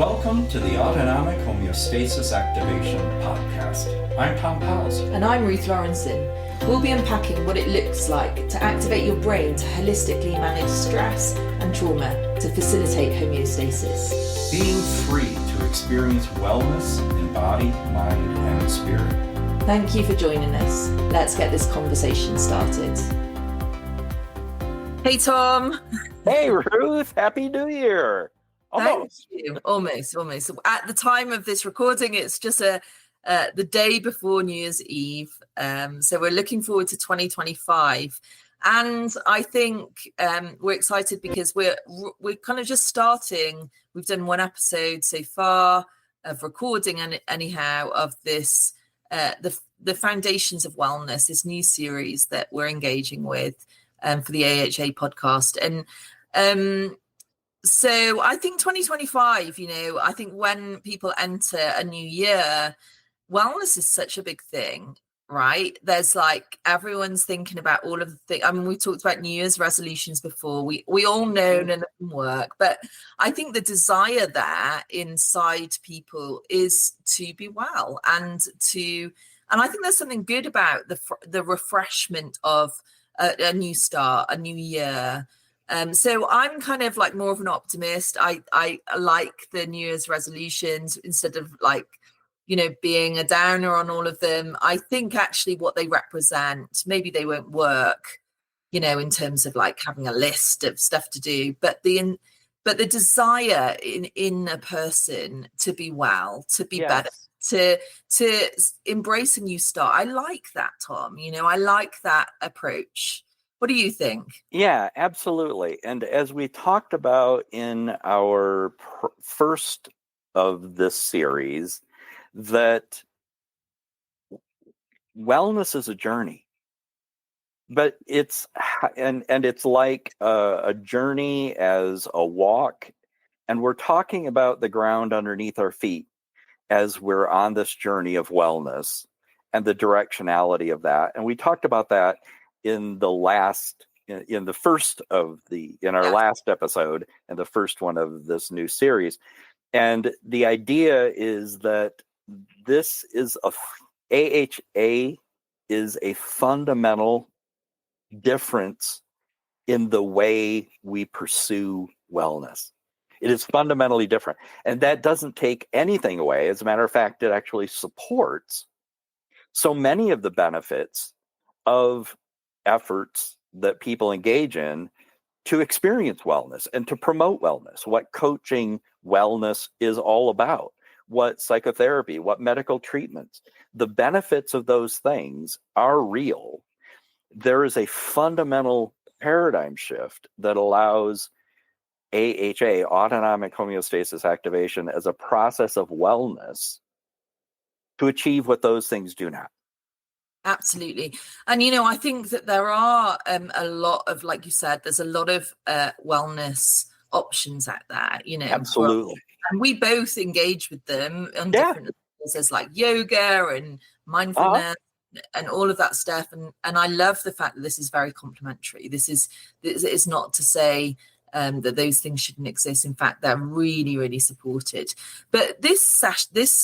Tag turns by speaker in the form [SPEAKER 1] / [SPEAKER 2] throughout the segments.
[SPEAKER 1] Welcome to the Autonomic Homeostasis Activation Podcast. I'm Tom Powles.
[SPEAKER 2] And I'm Ruth Lorensson. We'll be unpacking what it looks like to activate your brain to holistically manage stress and trauma to facilitate homeostasis.
[SPEAKER 1] Being free to experience wellness in body, mind, and spirit.
[SPEAKER 2] Thank you for joining us. Let's get this conversation started. Hey, Tom.
[SPEAKER 3] Hey, Ruth. Happy New Year.
[SPEAKER 2] Almost. Thank you. Almost. At the time of this recording, it's just the day before New Year's Eve. So we're looking forward to 2025. And I think we're excited because we're kind of just starting. We've done one episode so far of recording, and anyhow, of this, the Foundations of Wellness, this new series that we're engaging with for the AHA podcast. And so I think 2025, I think when people enter a new year, wellness is such a big thing, right? There's like everyone's thinking about all of the things. I mean, we talked about New Year's resolutions before. We all know none of them work, but I think the desire there inside people is to be well and I think there's something good about the refreshment of a new start, a new year. So I'm kind of like more of an optimist. I like the New Year's resolutions instead of like, being a downer on all of them. I think actually what they represent, maybe they won't work, in terms of like having a list of stuff to do, but the desire in a person to be well, to be better, to embrace a new start. I like that, Tom. I like that approach. What do you think?
[SPEAKER 3] Yeah, absolutely. And as we talked about in our first of this series, that wellness is a journey, but it's like a journey as a walk. And we're talking about the ground underneath our feet as we're on this journey of wellness and the directionality of that. And we talked about that in our last episode and the first one of this new series. And the idea is that this is AHA is a fundamental difference in the way we pursue wellness. It is fundamentally different. And that doesn't take anything away. As a matter of fact, it actually supports so many of the benefits of efforts that people engage in to experience wellness and to promote wellness, what coaching wellness is all about, what psychotherapy, what medical treatments. The benefits of those things are real. There is a fundamental paradigm shift that allows AHA, autonomic homeostasis activation, as a process of wellness to achieve what those things do not.
[SPEAKER 2] Absolutely. And, I think that there are a lot of, like you said, there's a lot of wellness options out there,
[SPEAKER 3] Absolutely.
[SPEAKER 2] And we both engage with them on different levels. There's like yoga and mindfulness and all of that stuff. And I love the fact that this is very complementary. This is not to say that those things shouldn't exist. In fact, they're really, really supported. But this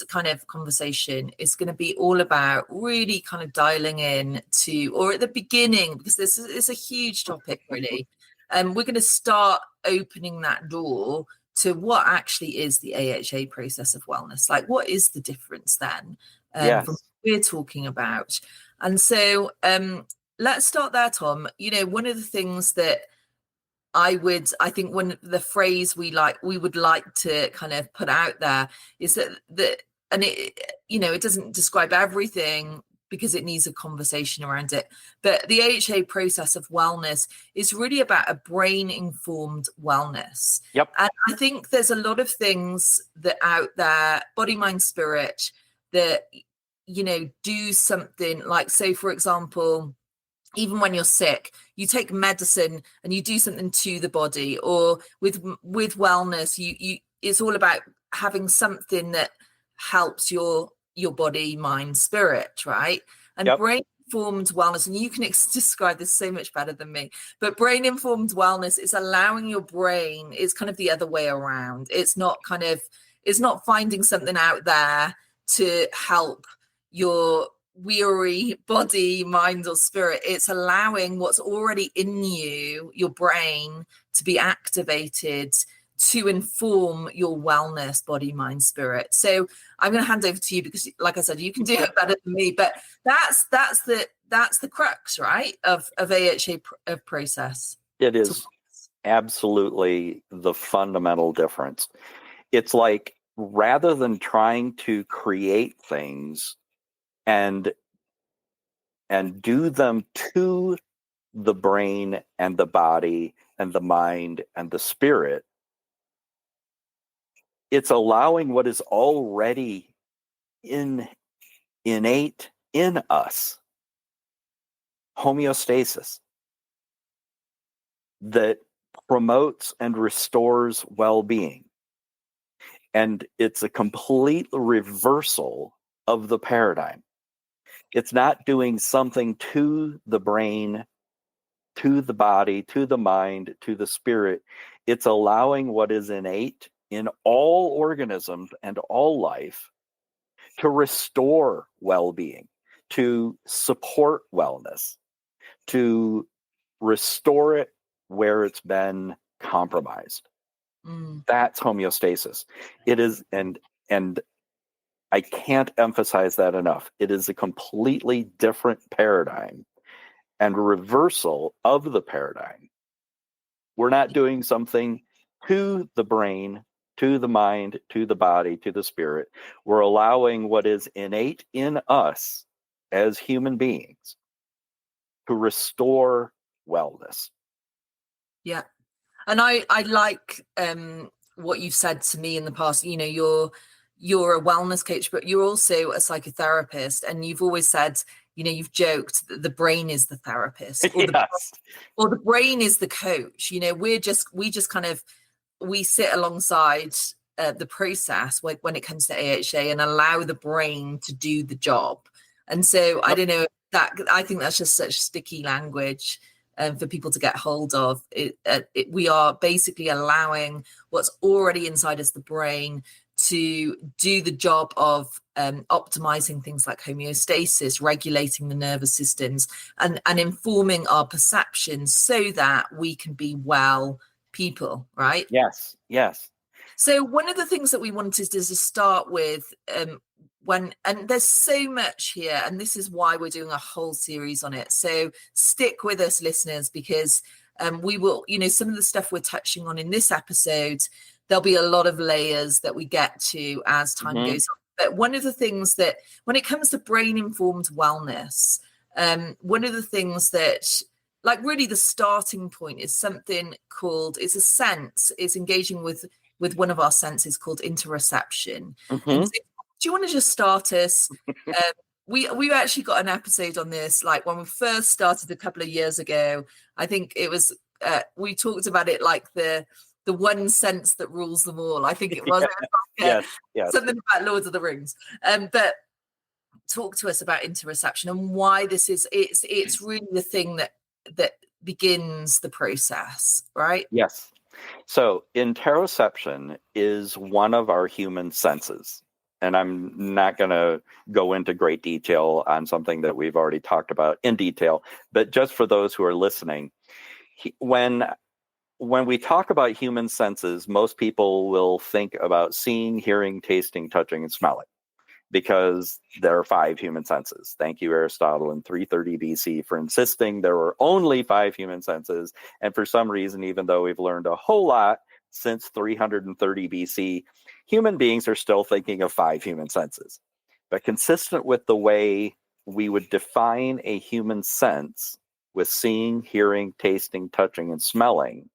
[SPEAKER 2] kind of conversation is going to be all about really kind of dialing in to, or at the beginning, because this is a huge topic, really. We're going to start opening that door to what actually is the AHA process of wellness. Like, what is the difference then from what we're talking about? And so let's start there, Tom. One of the things that I think when the phrase we would like to kind of put out there is that and it doesn't describe everything because it needs a conversation around it. But the AHA process of wellness is really about a brain-informed wellness.
[SPEAKER 3] Yep.
[SPEAKER 2] And I think there's a lot of things that out there, body, mind, spirit, that, do something like, so for example, even when you're sick, you take medicine and you do something to the body, or with wellness, you it's all about having something that helps your body, mind, spirit, right? And brain-informed wellness, and you can describe this so much better than me, but brain-informed wellness is allowing your brain, it's kind of the other way around. It's not kind of It's not finding something out there to help your weary body, mind, or spirit. It's allowing what's already in you, your brain, to be activated to inform your wellness, body, mind, spirit. So I'm going to hand over to you because, like I said, you can do it better than me. But that's the crux, right, of AHA process.
[SPEAKER 3] It is absolutely the fundamental difference. It's like, rather than trying to create things and do them to the brain and the body and the mind and the spirit, it's allowing what is already innate in us, homeostasis, that promotes and restores well-being. And it's a complete reversal of the paradigm. It's not doing something to the brain, to the body, to the mind, to the spirit. It's allowing what is innate in all organisms and all life to restore well-being, to support wellness, to restore it where it's been compromised. That's homeostasis. It is, and I can't emphasize that enough. It is a completely different paradigm and reversal of the paradigm. We're not doing something to the brain, to the mind, to the body, to the spirit. We're allowing what is innate in us as human beings to restore wellness.
[SPEAKER 2] Yeah. And I like what you've said to me in the past. You know, you're a wellness coach, but you're also a psychotherapist, and you've always said, you know, you've joked that the brain is the therapist, or,
[SPEAKER 3] Yes.
[SPEAKER 2] or the brain is the coach. You know, we just kind of, we sit alongside the process when it comes to AHA and allow the brain to do the job. And so I don't know, that I think that's just such sticky language for people to get hold of. We are basically allowing what's already inside us, the brain, to do the job of optimizing things like homeostasis, regulating the nervous systems, and informing our perceptions so that we can be well people, right?
[SPEAKER 3] Yes.
[SPEAKER 2] So one of the things that we wanted is to start with, and there's so much here, and this is why we're doing a whole series on it. So stick with us, listeners, because we will, you know, some of the stuff we're touching on in this episode, there'll be a lot of layers that we get to as time goes on. But one of the things that, when it comes to brain-informed wellness, one of the things that, like, really the starting point is something called, it's a sense, it's engaging with one of our senses called interoception. And so, do you want to just start us? We actually got an episode on this, like when we first started a couple of years ago. I think it was, we talked about it like the one sense that rules them all. I think it was,
[SPEAKER 3] Yes.
[SPEAKER 2] Something about Lord of the Rings. But talk to us about interoception and why this is, it's really the thing that begins the process, right?
[SPEAKER 3] Yes. So interoception is one of our human senses. And I'm not going to go into great detail on something that we've already talked about in detail, but just for those who are listening, when we talk about human senses, most people will think about seeing, hearing, tasting, touching, and smelling, because there are 5 human senses. Thank you, Aristotle, in 330 BC for insisting there were only 5 human senses. And for some reason, even though we've learned a whole lot since 330 BC, human beings are still thinking of 5 human senses. But consistent with the way we would define a human sense with seeing, hearing, tasting, touching, and smelling,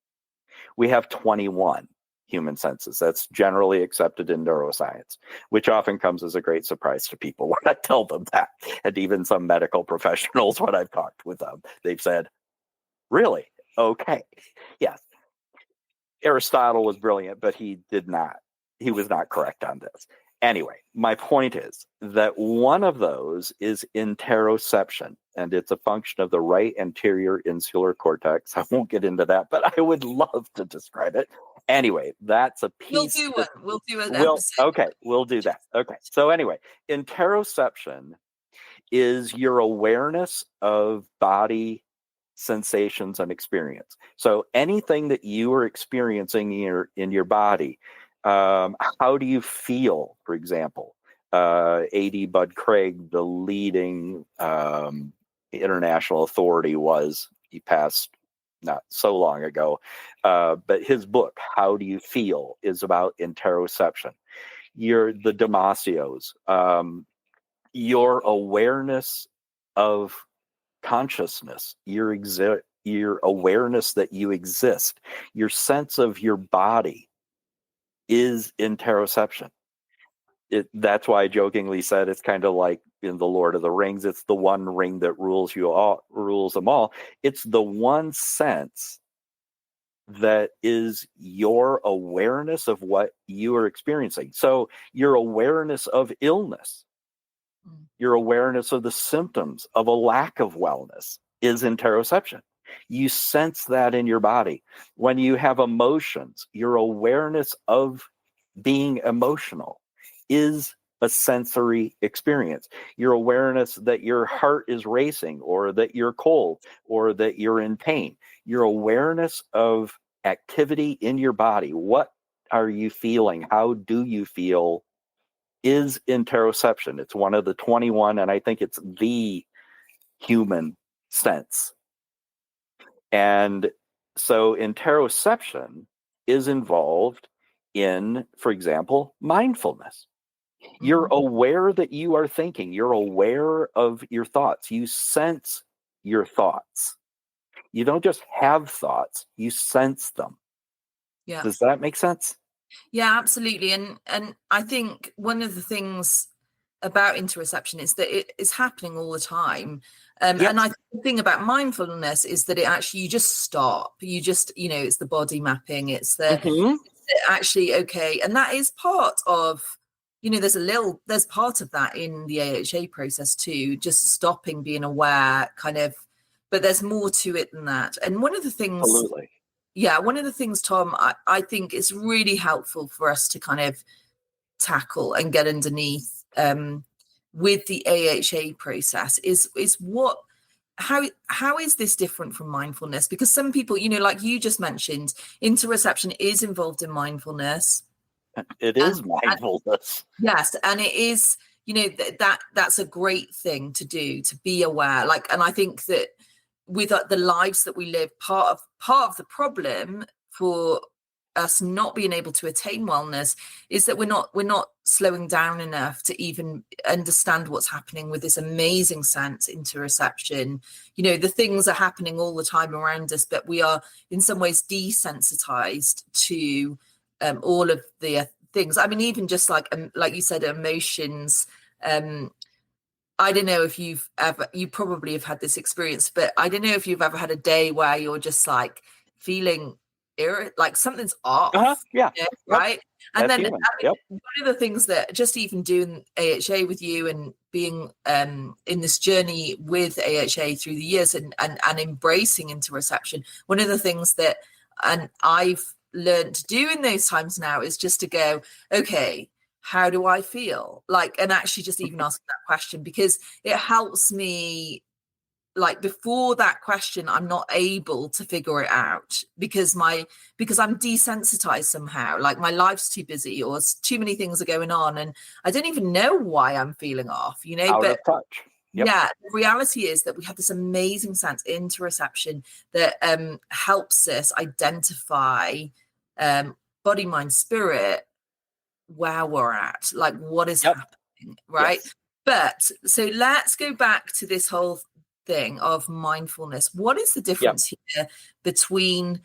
[SPEAKER 3] we have 21 human senses. That's generally accepted in neuroscience, which often comes as a great surprise to people when I tell them that. And even some medical professionals, when I've talked with them, they've said, really? Okay. Yes. Aristotle was brilliant, but he was not correct on this. Anyway, my point is that one of those is interoception, and it's a function of the right anterior insular cortex. I won't get into that, but I would love to describe it. Anyway, that's a
[SPEAKER 2] We'll
[SPEAKER 3] piece.
[SPEAKER 2] do one. We'll do an
[SPEAKER 3] We'll
[SPEAKER 2] episode.
[SPEAKER 3] do that. Okay. So anyway, interoception is your awareness of body sensations and experience. So anything that you are experiencing in your body, how do you feel, for example? A.D. Bud Craig, the leading international authority, he passed not so long ago, but his book, How Do You Feel, is about interoception. The Damasios, your awareness of consciousness, your awareness that you exist, your sense of your body is interoception. That's why I jokingly said it's kind of like in the Lord of the Rings, it's the one ring that rules them all. It's the one sense that is your awareness of what you are experiencing. So your awareness of illness, your awareness of the symptoms of a lack of wellness is interoception. You sense that in your body. When you have emotions, your awareness of being emotional is a sensory experience. Your awareness that your heart is racing, or that you're cold, or that you're in pain. Your awareness of activity in your body. What are you feeling? How do you feel? Is interoception. It's one of the 21, and I think it's the human sense. And so interoception is involved in, for example, mindfulness. You're aware that you are thinking. You're aware of your thoughts. You sense your thoughts. You don't just have thoughts, you sense them.
[SPEAKER 2] Yeah.
[SPEAKER 3] Does that make sense?
[SPEAKER 2] Yeah, absolutely. And I think one of the things about interoception is that it is happening all the time. And I think the thing about mindfulness is that you just stop. You just, it's the body mapping. It's actually, okay. And that is part of, there's part of that in the AHA process too, just stopping, being aware, kind of, but there's more to it than that. And one of the things,
[SPEAKER 3] Absolutely.
[SPEAKER 2] Yeah, one of the things, Tom, I think is really helpful for us to kind of tackle and get underneath with the AHA process is how is this different from mindfulness? Because some people, like you just mentioned, interoception is involved in mindfulness.
[SPEAKER 3] It is mindfulness.
[SPEAKER 2] Yes, and it is, that's a great thing to do, to be aware. And I think that with the lives that we live, part of the problem for us not being able to attain wellness is that we're not slowing down enough to even understand what's happening with this amazing sense, interoception. The things are happening all the time around us, but we are in some ways desensitized to all of the things. I mean, even just like you said, emotions. I don't know if you probably have had this experience, but I don't know if you've ever had a day where you're just like feeling like something's off.
[SPEAKER 3] Yeah.
[SPEAKER 2] Right. And
[SPEAKER 3] That's
[SPEAKER 2] then
[SPEAKER 3] human.
[SPEAKER 2] one of the things that just even doing AHA with you and being in this journey with AHA through the years and embracing interoception, one of the things that I've learned to do in those times now is just to go, okay, how do I feel? And actually just even asking that question, because it helps me. Before that question, I'm not able to figure it out because I'm desensitized somehow. My life's too busy or too many things are going on, and I don't even know why I'm feeling off.
[SPEAKER 3] Out of touch. Yep.
[SPEAKER 2] Yeah, the reality is that we have this amazing sense, interoception, that helps us identify body, mind, spirit, where we're at, what is happening, right? Yes. But so let's go back to this whole thing of mindfulness. What is the difference here between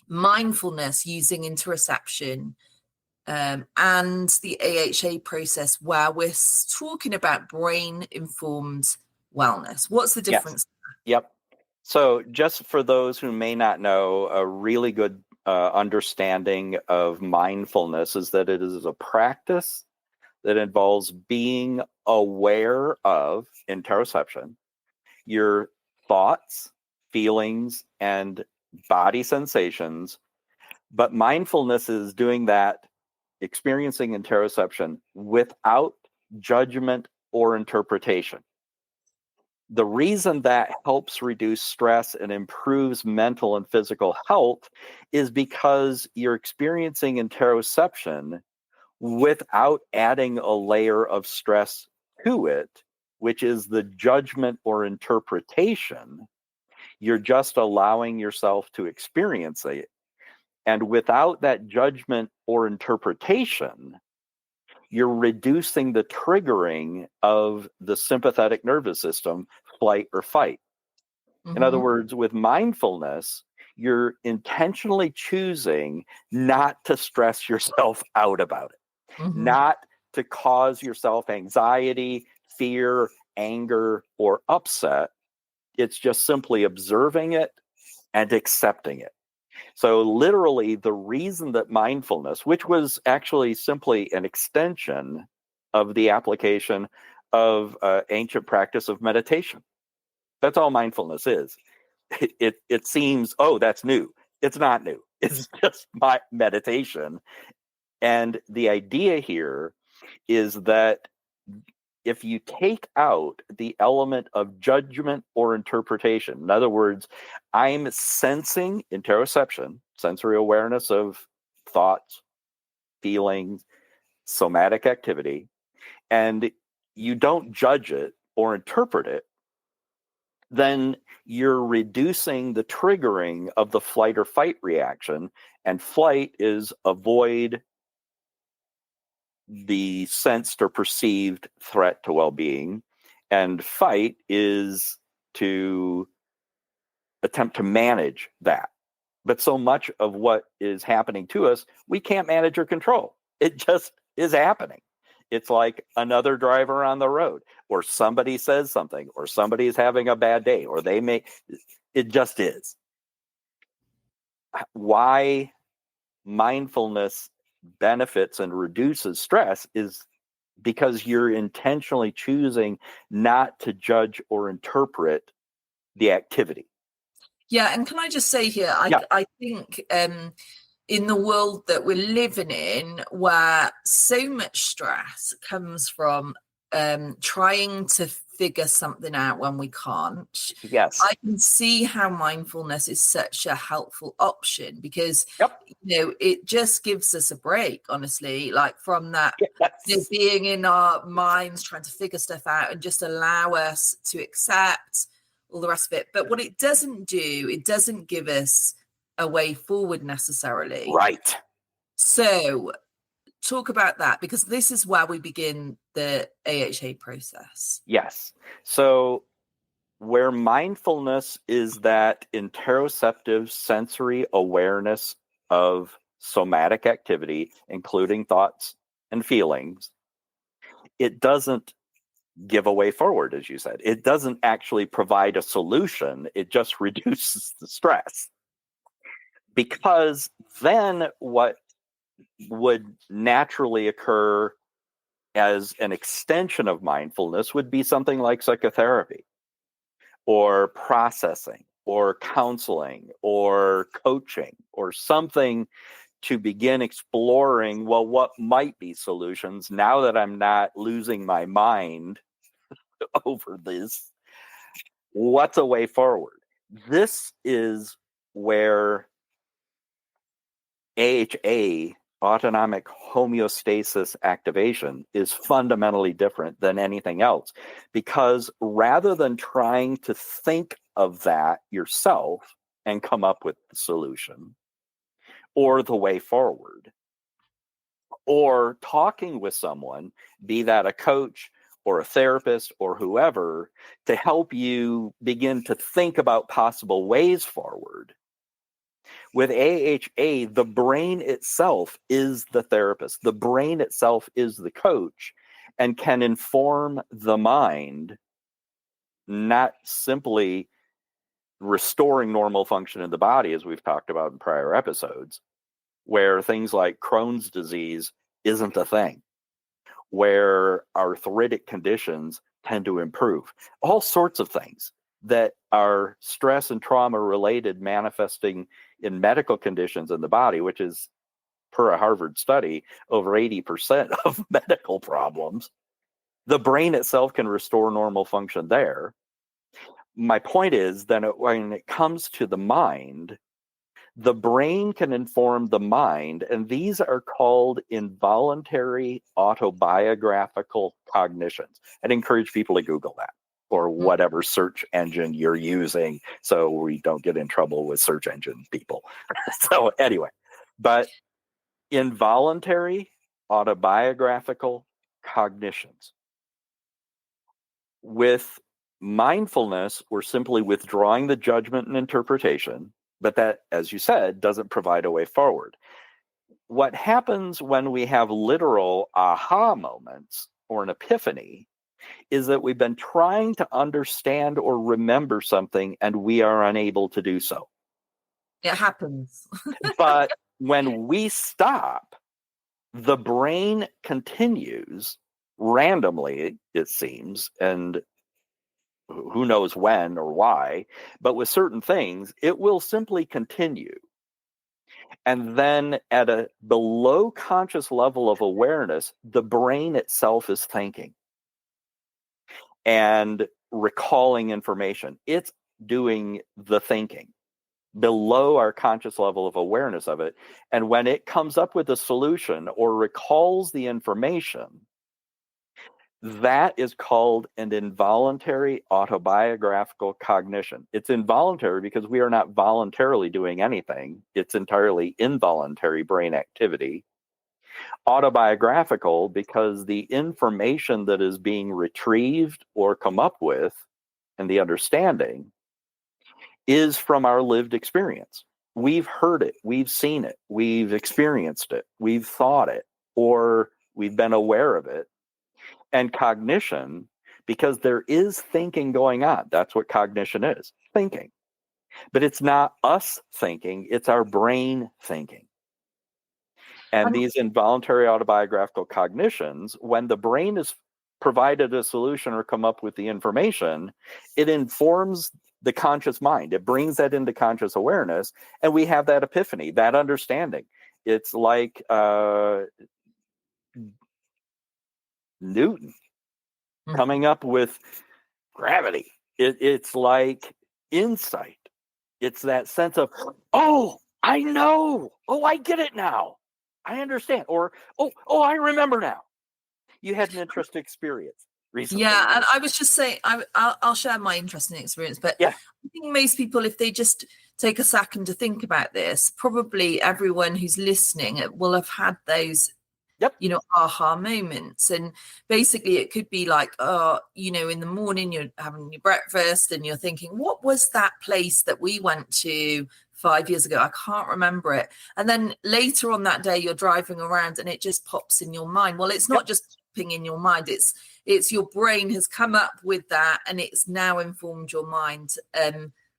[SPEAKER 2] mindfulness using interoception and the AHA process, where we're talking about brain-informed wellness? What's the difference?
[SPEAKER 3] Yep. So just for those who may not know, a really good understanding of mindfulness is that it is a practice that involves being aware of interoception, your thoughts, feelings, and body sensations But mindfulness is doing that, experiencing interoception without judgment or interpretation. The reason that helps reduce stress and improves mental and physical health is because you're experiencing interoception without adding a layer of stress to it, which is the judgment or interpretation. You're just allowing yourself to experience it. And without that judgment or interpretation, you're reducing the triggering of the sympathetic nervous system, flight or fight. In other words, with mindfulness, you're intentionally choosing not to stress yourself out about it, not to cause yourself anxiety, fear, anger, or upset. It's just simply observing it and accepting it. So literally, the reason that mindfulness, which was actually simply an extension of the application of ancient practice of meditation. That's all mindfulness is. It seems, oh, that's new. It's not new. It's just my meditation. And the idea here is that if you take out the element of judgment or interpretation, in other words, I'm sensing interoception, sensory awareness of thoughts, feelings, somatic activity, and you don't judge it or interpret it, then you're reducing the triggering of the flight or fight reaction. And flight is avoid the sensed or perceived threat to well-being, and fight is to attempt to manage that. But so much of what is happening to us, we can't manage or control. It just is happening. It's like another driver on the road, or somebody says something, or somebody is having a bad day, or it just is. Why mindfulness benefits and reduces stress is because you're intentionally choosing not to judge or interpret the activity.
[SPEAKER 2] Yeah, and can I just say here, I think in the world that we're living in, where so much stress comes from trying to figure something out when we can't.
[SPEAKER 3] Yes.
[SPEAKER 2] I can see how mindfulness is such a helpful option because, it just gives us a break, honestly, like from that being in our minds, trying to figure stuff out and just allow us to accept all the rest of it. But what it doesn't do, it doesn't give us a way forward necessarily.
[SPEAKER 3] Right.
[SPEAKER 2] So talk about that, because this is where we begin the AHA process.
[SPEAKER 3] Yes. So where mindfulness is that interoceptive sensory awareness of somatic activity, including thoughts and feelings, it doesn't give a way forward, as you said. It doesn't actually provide a solution. It just reduces the stress. Because then what would naturally occur as an extension of mindfulness would be something like psychotherapy or processing or counseling or coaching or something to begin exploring, well, what might be solutions now that I'm not losing my mind over this? What's a way forward? This is where AHA, autonomic homeostasis activation, is fundamentally different than anything else, because rather than trying to think of that yourself and come up with the solution or the way forward, or talking with someone, be that a coach or a therapist or whoever, to help you begin to think about possible ways forward, with AHA, the brain itself is the therapist. The brain itself is the coach and can inform the mind, not simply restoring normal function in the body, as we've talked about in prior episodes, where things like Crohn's disease isn't a thing, where arthritic conditions tend to improve, all sorts of things. that are stress and trauma related, manifesting in medical conditions in the body, which is, per a Harvard study, over 80% of medical problems. The brain itself can restore normal function there. My point is that when it comes to the mind, the brain can inform the mind, and these are called involuntary autobiographical cognitions. I'd encourage people to Google that, or whatever search engine you're using, so we don't get in trouble with search engine people. So anyway, but involuntary autobiographical cognitions. With mindfulness, we're simply withdrawing the judgment and interpretation, but that, as you said, doesn't provide a way forward. What happens when we have literal aha moments or an epiphany is that we've been trying to understand or remember something and we are unable to do so.
[SPEAKER 2] It happens.
[SPEAKER 3] But when we stop, the brain continues randomly, it seems, and who knows when or why, but with certain things, it will simply continue. And then at a below conscious level of awareness, the brain itself is thinking and recalling information. It's doing the thinking below our conscious level of awareness of it. And when it comes up with a solution or recalls the information, that is called an involuntary autobiographical cognition. It's involuntary because we are not voluntarily doing anything. It's entirely involuntary brain activity. Autobiographical because the information that is being retrieved or come up with, and the understanding, is from our lived experience. We've heard it, we've seen it, we've experienced it, we've thought it, or we've been aware of it. And cognition, because there is thinking going on. That's what cognition is, thinking. But it's not us thinking, it's our brain thinking. And these involuntary autobiographical cognitions, when the brain is provided a solution or come up with the information, it informs the conscious mind. It brings that into conscious awareness, and we have that epiphany, that understanding. It's like Newton coming up with gravity. It's like insight. It's that sense of, oh, I know. Oh, I get it now. I understand. Or, oh, I remember now. You had an interesting experience recently.
[SPEAKER 2] Yeah, and I was just saying, I'll share my interesting experience, but
[SPEAKER 3] yeah.
[SPEAKER 2] I think most people, if they just take a second to think about this, probably everyone who's listening will have had those aha moments. And basically it could be like, in the morning you're having your breakfast and you're thinking, what was that place that we went to 5 years ago? I can't remember it. And then later on that day you're driving around and it just pops in your mind. Well, it's not just popping in your mind, it's your brain has come up with that and it's now informed your mind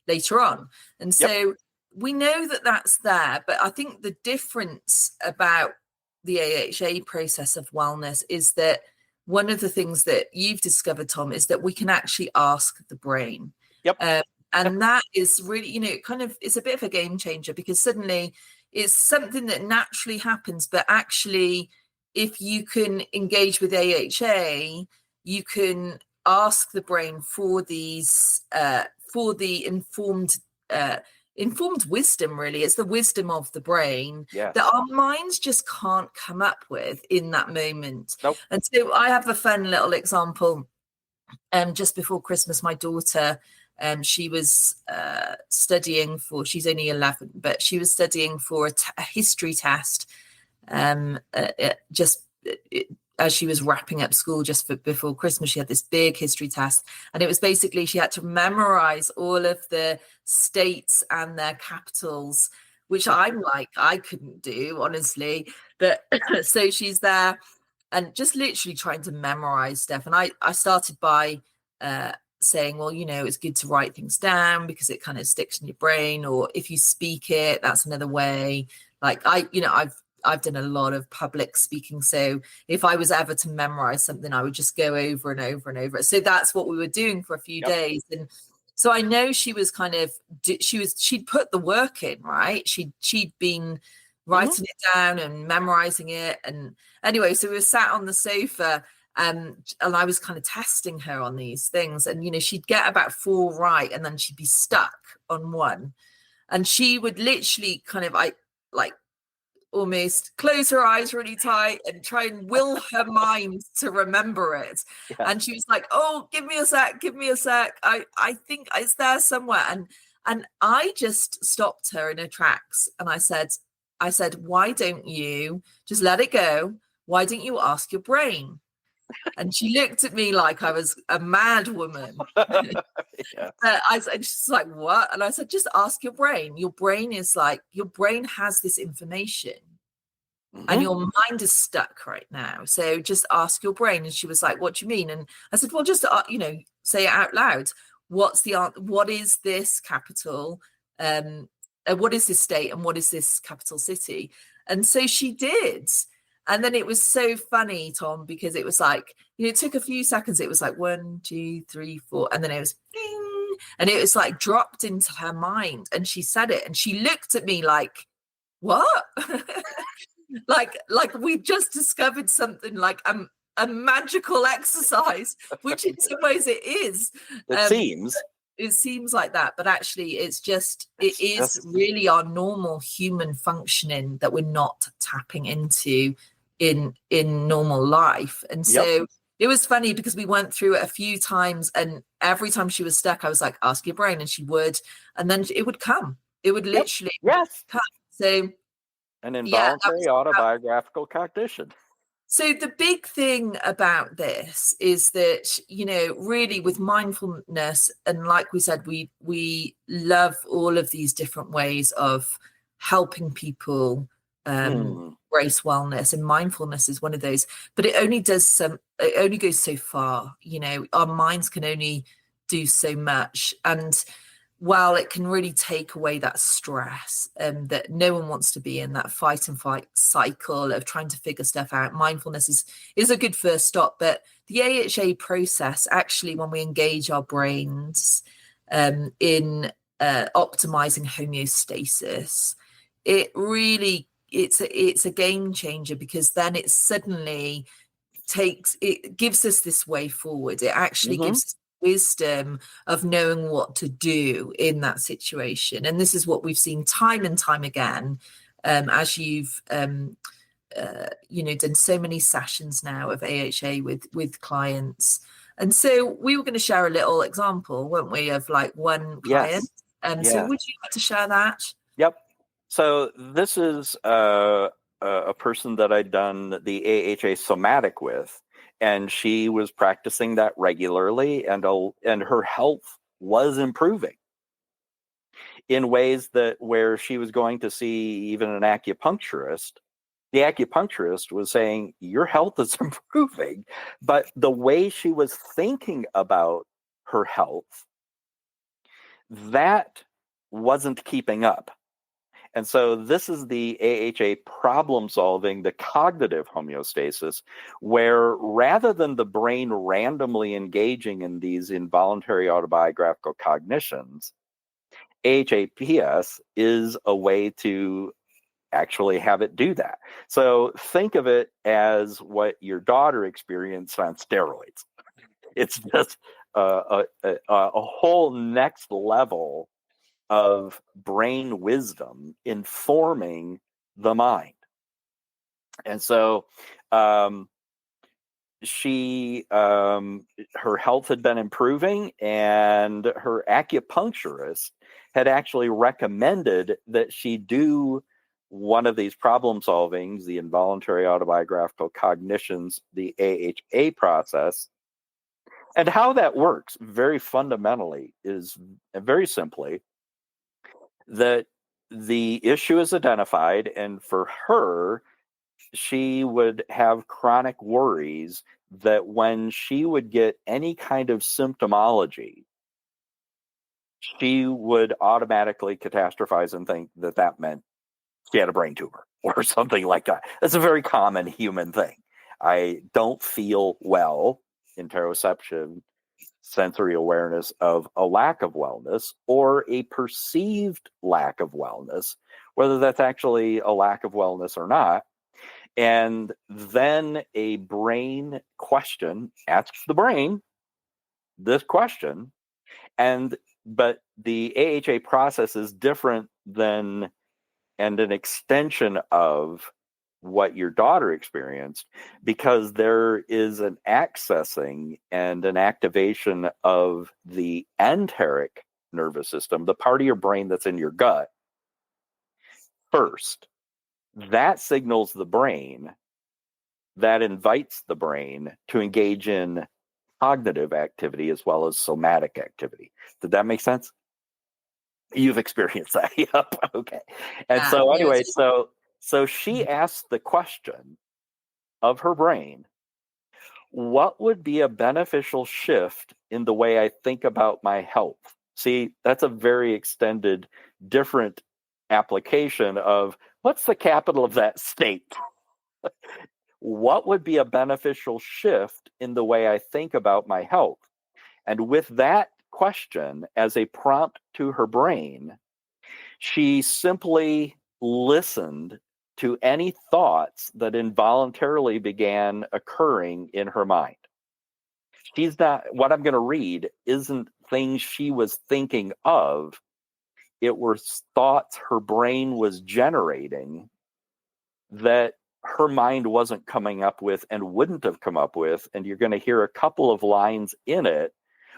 [SPEAKER 2] later on. And so we know that that's there, but I think the difference about the AHA process of wellness is that one of the things that you've discovered, Tom, is that we can actually ask the brain. And that is really, it's a bit of a game changer, because suddenly it's something that naturally happens, but actually if you can engage with AHA, you can ask the brain for these, for the informed wisdom. Really, it's the wisdom of the brain that our minds just can't come up with in that moment. And so I have a fun little example. Just before Christmas, my daughter, she was studying for, she's only 11, but she was studying for a history test as she was wrapping up school just before Christmas. She had this big history test, and it was basically she had to memorize all of the states and their capitals, which I'm like, I couldn't do, honestly. But so she's there and just literally trying to memorize stuff. And I started by saying, well, it's good to write things down because it kind of sticks in your brain, or if you speak it, that's another way. Like I've done a lot of public speaking. So if I was ever to memorize something, I would just go over and over and over. So that's what we were doing for a few days. And So I know she was she'd put the work in, right? She'd been writing it down and memorizing it. And anyway, so we were sat on the sofa, and I was kind of testing her on these things. And, you know, she'd get about 4 right, and then she'd be stuck on one. And she would literally kind of almost close her eyes really tight and try and will her mind to remember it.
[SPEAKER 3] Yeah.
[SPEAKER 2] And she was like, oh, give me a sec. I think it's there somewhere. And I just stopped her in her tracks. And I said, why don't you just let it go? Why don't you ask your brain? And she looked at me like I was a mad woman.
[SPEAKER 3] Yeah.
[SPEAKER 2] She's like, what? And I said, just ask your brain. Your brain has this information, and your mind is stuck right now. So just ask your brain. And she was like, what do you mean? And I said, well, just, say it out loud. What is this capital? What is this state? And what is this capital city? And so she did. And then it was so funny, Tom, because it was like, it took a few seconds. It was like 1, 2, 3, 4. And then it was ding, and it was like dropped into her mind. And she said it. And she looked at me like, what? like we just discovered something like a magical exercise, which in some ways it is. It seems like that, but actually it is really our normal human functioning that we're not tapping into in normal life. And so it was funny because we went through it a few times, and every time she was stuck, I was like, ask your brain, and she would, and then it would come. It would literally come. So
[SPEAKER 3] an involuntary autobiographical cognition.
[SPEAKER 2] So the big thing about this is that, really with mindfulness, and like we said, we love all of these different ways of helping people embrace wellness, and mindfulness is one of those. But it only goes so far. Our minds can only do so much, and while it can really take away that stress that no one wants to be in, that fight and flight cycle of trying to figure stuff out, mindfulness is a good first stop. But the AHA process, actually, when we engage our brains in optimizing homeostasis, it's a game changer, because then it suddenly gives us this way forward. It actually gives us wisdom of knowing what to do in that situation. And this is what we've seen time and time again, as you've done so many sessions now of AHA with clients. And so we were going to share a little example, weren't we, of like one client. So would you like to share that?
[SPEAKER 3] Yep. So this is a person that I'd done the AHA somatic with. And she was practicing that regularly, and her health was improving in ways where she was going to see even an acupuncturist. The acupuncturist was saying, your health is improving, but the way she was thinking about her health, that wasn't keeping up. And so this is the AHA problem solving, the cognitive homeostasis, where rather than the brain randomly engaging in these involuntary autobiographical cognitions, AHAPS is a way to actually have it do that. So think of it as what your daughter experienced on steroids. It's just a whole next level of brain wisdom informing the mind. And so she her health had been improving, and her acupuncturist had actually recommended that she do one of these problem solvings, the involuntary autobiographical cognitions, the AHA process. And how that works very fundamentally is very simply that the issue is identified, and for her, she would have chronic worries that when she would get any kind of symptomology, she would automatically catastrophize and think that meant she had a brain tumor or something like that. That's a very common human thing. I don't feel well. Interoception sensory awareness of a lack of wellness or a perceived lack of wellness, whether that's actually a lack of wellness or not. And then a brain question asks the brain this question. But the AHA process is different than and an extension of what your daughter experienced, because there is an accessing and an activation of the enteric nervous system, the part of your brain that's in your gut, first. That signals the brain, that invites the brain to engage in cognitive activity as well as somatic activity. Did that make sense? You've experienced that. Yep. Okay. And so anyway, so she asked the question of her brain, what would be a beneficial shift in the way I think about my health? See, that's a very extended, different application of what's the capital of that state? What would be a beneficial shift in the way I think about my health? And with that question as a prompt to her brain, she simply listened to any thoughts that involuntarily began occurring in her mind. What I'm going to read isn't things she was thinking of. It were thoughts her brain was generating that her mind wasn't coming up with and wouldn't have come up with. And you're going to hear a couple of lines in it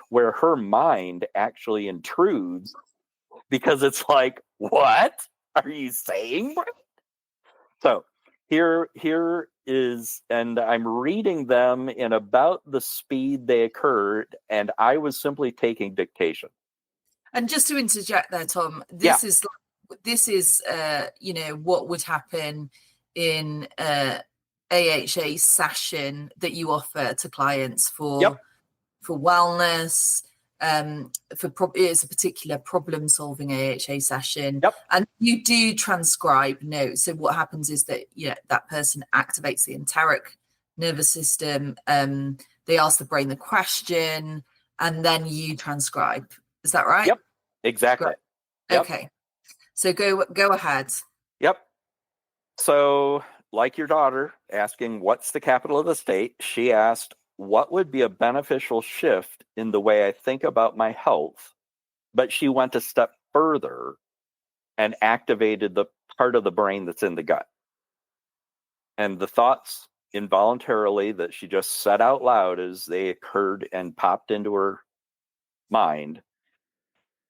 [SPEAKER 3] where her mind actually intrudes, because it's like, what are you saying? So here is, and I'm reading them in about the speed they occurred, and I was simply taking dictation.
[SPEAKER 2] And just to interject there, Tom, this is what would happen in AHA session that you offer to clients for wellness, it's a particular problem-solving AHA session. And you do transcribe notes. So what happens is that that person activates the enteric nervous system. They ask the brain the question, and then you transcribe. Is that right?
[SPEAKER 3] Yep, exactly. Yep.
[SPEAKER 2] Okay. So go ahead.
[SPEAKER 3] Yep. So, like your daughter asking, what's the capital of the state? She asked, what would be a beneficial shift in the way I think about my health? But she went a step further and activated the part of the brain that's in the gut. And the thoughts involuntarily that she just said out loud as they occurred and popped into her mind,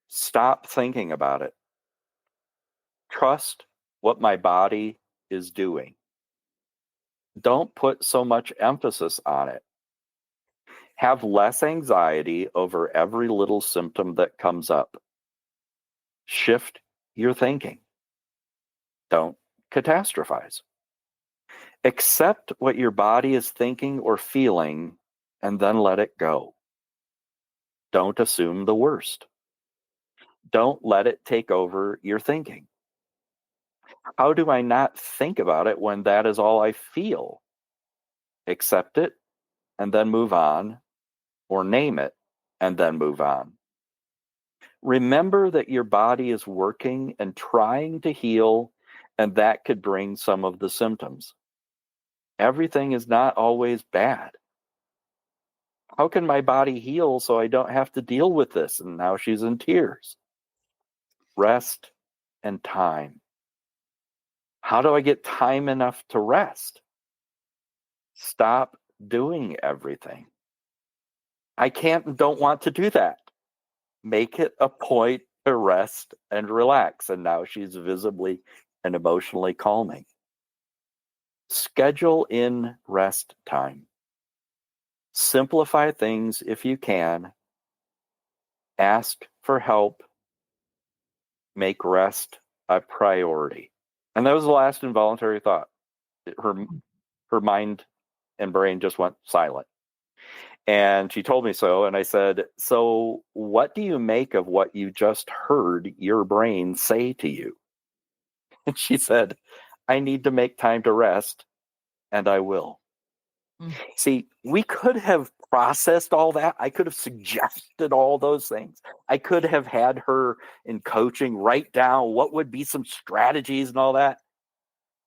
[SPEAKER 3] stop thinking about it. Trust what my body is doing. Don't put so much emphasis on it. Have less anxiety over every little symptom that comes up. Shift your thinking. Don't catastrophize. Accept what your body is thinking or feeling, and then let it go. Don't assume the worst. Don't let it take over your thinking. How do I not think about it when that is all I feel? Accept it and then move on, or name it and then move on. Remember that your body is working and trying to heal, and that could bring some of the symptoms. Everything is not always bad. How can my body heal so I don't have to deal with this? And now she's in tears. Rest and time. How do I get time enough to rest? Stop doing everything. I can't and don't want to do that. Make it a point to rest and relax. And now she's visibly and emotionally calming. Schedule in rest time. Simplify things if you can. Ask for help. Make rest a priority. And that was the last involuntary thought. Her mind and brain just went silent. And she told me so. And I said, so what do you make of what you just heard your brain say to you? And she said, I need to make time to rest, and I will. See, we could have processed all that. I could have suggested all those things. I could have had her in coaching write down what would be some strategies and all that.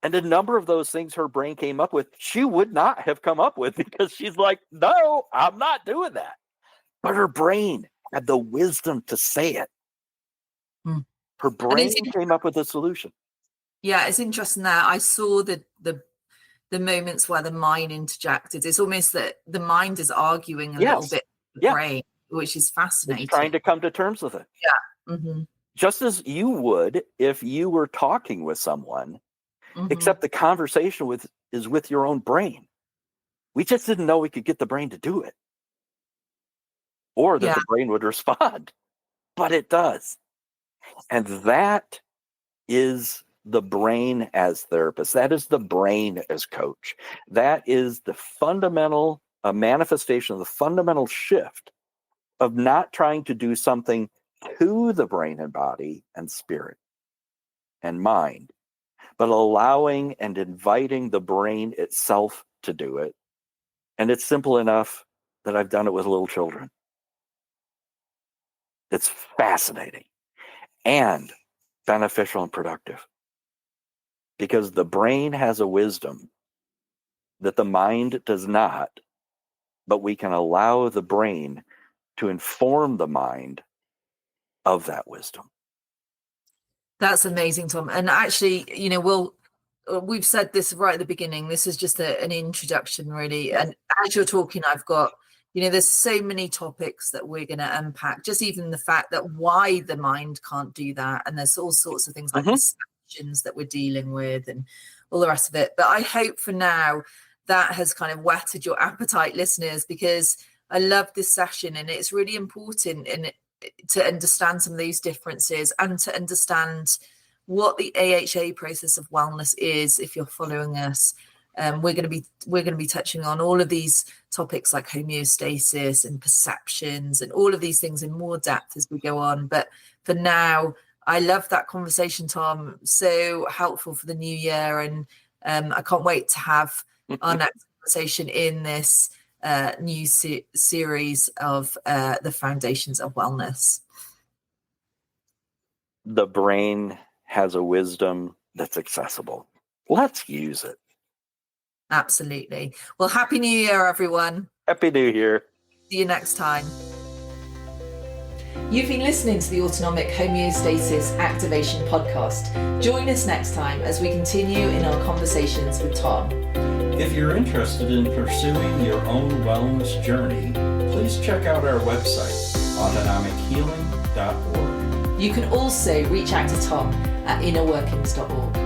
[SPEAKER 3] And a number of those things her brain came up with, she would not have come up with, because she's like, no, I'm not doing that. But her brain had the wisdom to say it. Her brain came up with a solution.
[SPEAKER 2] Yeah, it's interesting that I saw the moments where the mind interjected. It's almost that the mind is arguing a little bit with the brain, which is fascinating.
[SPEAKER 3] It's trying to come to terms with it.
[SPEAKER 2] Yeah.
[SPEAKER 3] Just as you would if you were talking with someone, except the conversation is with your own brain. We just didn't know we could get the brain to do it, or that the brain would respond, but it does. And that is the brain as therapist. That is the brain as coach. That is the fundamental manifestation of the fundamental shift of not trying to do something to the brain and body and spirit and mind, but allowing and inviting the brain itself to do it. And it's simple enough that I've done it with little children. It's fascinating and beneficial and productive, because the brain has a wisdom that the mind does not, but we can allow the brain to inform the mind of that wisdom.
[SPEAKER 2] That's amazing, Tom. And actually, we've said this right at the beginning. This is just an introduction, really. And as you're talking, I've got, there's so many topics that we're going to unpack. Just even the fact that why the mind can't do that. And there's all sorts of things like perceptions that we're dealing with and all the rest of it. But I hope for now that has kind of whetted your appetite, listeners, because I love this session, and it's really important to understand some of these differences and to understand what the AHA process of wellness is. If you're following us, we're going to be touching on all of these topics like homeostasis and perceptions and all of these things in more depth as we go on. But for now, I love that conversation, Tom. So helpful for the new year, and I can't wait to have our next conversation in this new series of the foundations of wellness.
[SPEAKER 3] The brain has a wisdom that's accessible. Let's use it.
[SPEAKER 2] Absolutely. Well, Happy New Year, everyone.
[SPEAKER 3] Happy New Year.
[SPEAKER 2] See you next time. You've been listening to the Autonomic Homeostasis Activation Podcast. Join us next time as we continue in our conversations with Tom.
[SPEAKER 1] If you're interested in pursuing your own wellness journey, please check out our website, autonomichealing.org.
[SPEAKER 2] You can also reach out to Tom at innerworkings.org.